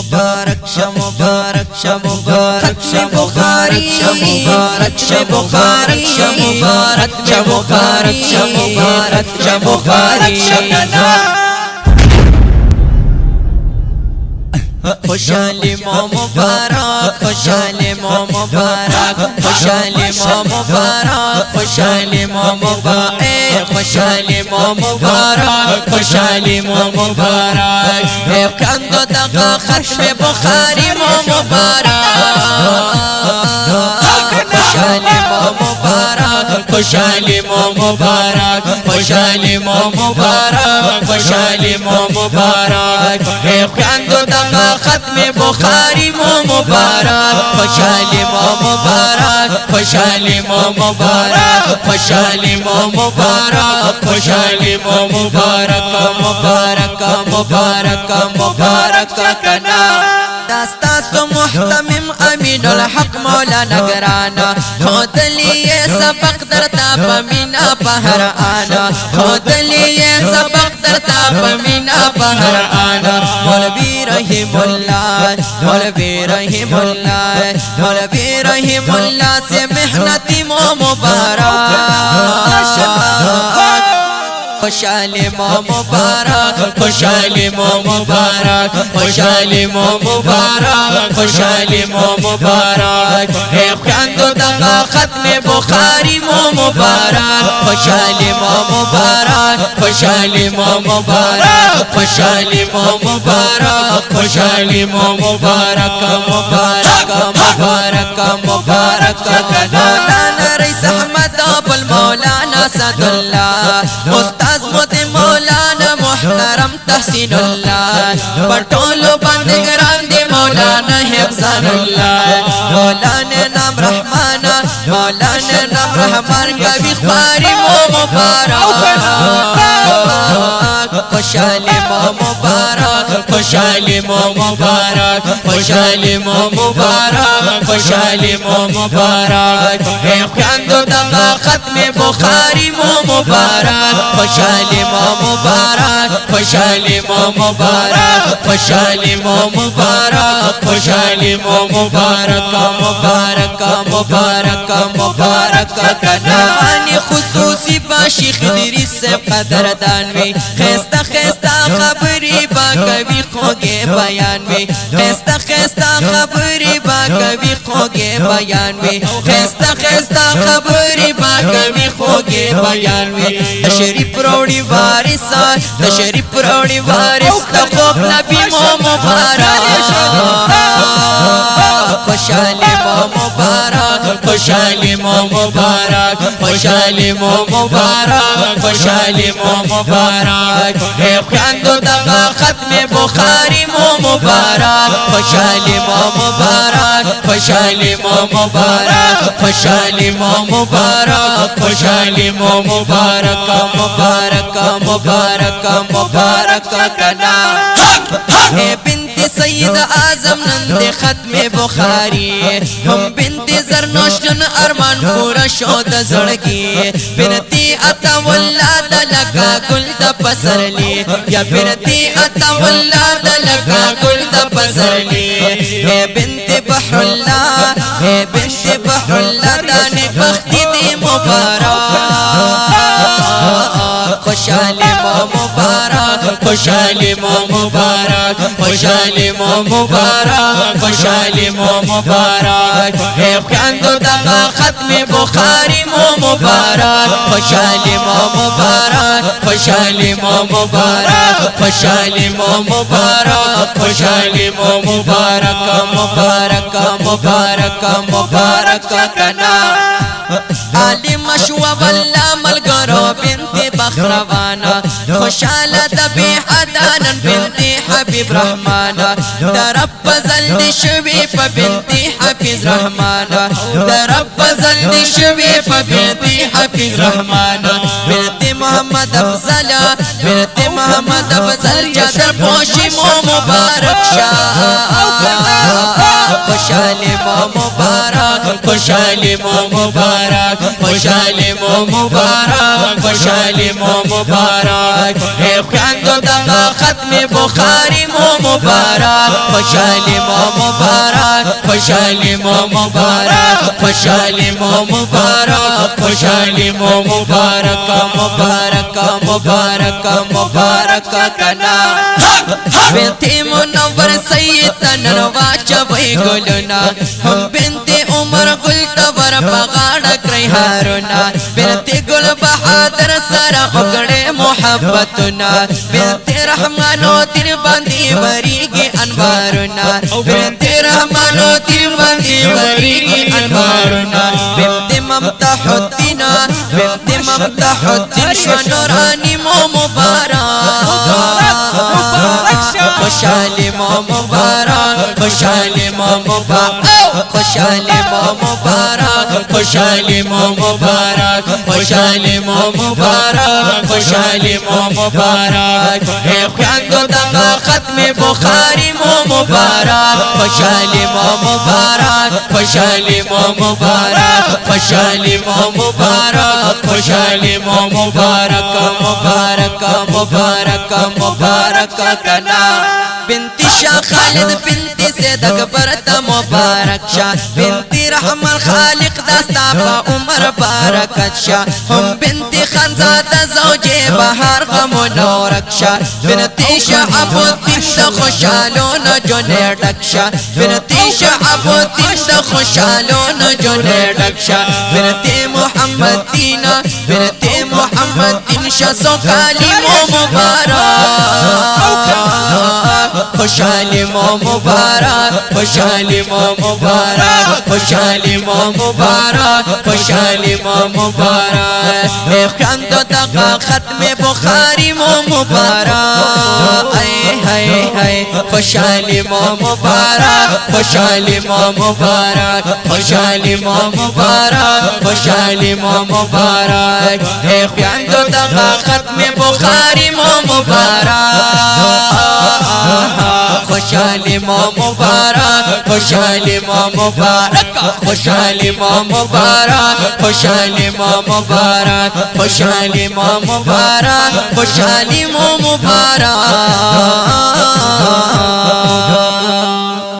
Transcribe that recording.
مبارک شه مبارک شه مبارک شه بخاری مبارک شه بخاری مبارک شه مبارک شه مبارک شه مبارک شه خوشحالی مو مبارک خوشحالی مو مبارک خوشحالی مو مبارک خوشحالی مو مبارک خوشحالی مو مبارک خوشحالی مو مبارک کندو دغه ختم بخاری مو مبارک خوشحالی مو مبارک خوشحالی مو مبارک خوشحالی مو مبارک خوشحالی مو مبارک کندو دغه ختم بخاری مو مبارک خوشحالی مو مبارک خوشحالی مو مبارک خوشحالی مو مبارک خوشحالی مو مبارک مبارک مبارک مبارک کنا داستاسو محتمم امین الحق مولانا گرانا خود لیے سبق درتا پمینا پہر آنا خود لیے سبق درتا پمینا پہر آنا مولوی رحم اللہ مولوی رحم اللہ مولوی رحم اللہ سے محنتی مو مبارک خوشحالی مو مبارک خوشحالی مو مبارک خوشحالی مو مبارک خوشحالی مو مبارک کندو دغه ختم بخاری مو مبارک خوشحالی مو مبارک خوشحالی مو مبارک خوشحالی مو مبارک خوشحالی مو مبارک مبارک مبارک مبارک مولانا رئیس احمد ابو المولانا سعد اللہ استاذ مد مولانا محترم تحسین اللہ پٹولو بندگران دی مولانا حفظان اللہ مولانا نام رحمان مولانا نام رحمان کبھی خاری مو مبارک خوشحالی مو مبارک خوشحالی مو مبارک خوشحالی مو مبارک خوشحالی مو مبارک کندو دغه ختم بخاری مو مبارک خوشحالی مو مبارک خوشحالی مو مبارک خوشحالی مو مبارک خوشحالی مو مبارک مبارک مبارک مبارک کنانی خصوصی با شیخ ادریس سے قدردان وی خیستا خیستا خبری با کبھی خوگے بیان وی خیستا خیستا خبری با کبھی خوگے بیان وی خیستا خیستا خبری با کبھی خوگے بیان وی تشریف روڑی وارث تشریف روڑی وارث خوب نبی مو مبارک خوشحالی مو مبارک خوشحالی مو مبارک خوشحالی مو مبارک خوشحالی مو مبارک کندو دغه ختم بخاری مو مبارک خوشحالی مو مبارک خوشحالی مو مبارک خوشحالی مو مبارک خوشحالی مو مبارک مبارک مبارک مبارک کنا بنت سید اعظم نند ختم بخاری ہم بنت زرنوشن ارمان پورا شود زڑگی بنتی عطا ولاد لگا گل د پسرلی یا بنتی عطا ولاد لگا گل د پسرلی بنت بحر اللہ بنت بحر اللہ دانے بختی دی مبارک خوشحالی مو مبارک خوشحالی مو مبارک خوشحالی مو مبارک خوشحالی مو مبارک کندو دغه ختم بخاری مو مبارک خوشحالی مو مبارک خوشحالی مو مبارک خوشحالی مو مبارک خوشحالی مو مبارک مبارک مبارک مبارک کنا علی مشوا والله ملګرو بنت بخروانا خوشاله د بی حدانن بنت حبیب رحمانا درب زلد شوی په بنت حفیظ رحمانا درب زلد شوی په بنت حفیظ رحمانا بنت محمد افضل بنت محمد افضل چادر پوشی مو مبارک شاه خوشحالی مو مبارک خوشحالی مو مبارک خوشحالی مو مبارک خوشحالی مو مبارک اے خویندو دغه ختم بخاری مو مبارک خوشحالی مو مبارک خوشحالی مو مبارک خوشحالی مو مبارک خوشحالی مو مبارک مبارک مبارک مبارک کنا بنت منور سید تنروا چوي ګلنا هم بنت عمر ګل تور پغاړه کړی هارونا بنت ګل بهادر سره وګړې محبتنا بنت رحمانو تیر باندې وریږي انوارنا بنت رحمانو تیر باندې وریږي انوارنا بنت ممدح الدین بنت ممدح الدین شنورانی مو مبارک خوشحالی مو مبارک خوشحالی مو مبارک خوشحالی مو مبارک خوشحالی مو مبارک خوشحالی مو مبارک خوشحالی مو مبارک اے خویندو دغه ختم بخاری مو مبارک خوشحالی مو مبارک خوشحالی مو مبارک خوشحالی مو مبارک خوشحالی مو مبارک مبارک مبارک مبارک کنا بنت شاه خالد بنت سید اکبر تا مبارک شاه بنت رحمان خالق دستا پا عمر بارکت شاه هم بنت خانزاده زوجه بهار غم نورک شاه بنت شعب الدین دا خوشحالون جونه ډک شاه بنت شعب الدین دا خوشحالون جونه ډک شاه بنت محمد دین بنت محمد دین شاه سوکالی مو مبارک خوشحالی مو مبارک خوشحالی مو مبارک خوشحالی مو مبارک خوشحالی مو مبارک اے خویندو دغه ختم بخاری مو مبارک اے ہائے ہائے خوشحالی مو مبارک خوشحالی مو مبارک خوشحالی مو مبارک خوشحالی مو مبارک اے خویندو دغه ختم بخاری مو مبارک خوشحالی مو مبارک خوشحالی مو مبارک خوشحالی مو مبارک خوشحالی مو مبارک خوشحالی مو مبارک خوشحالی مو مبارک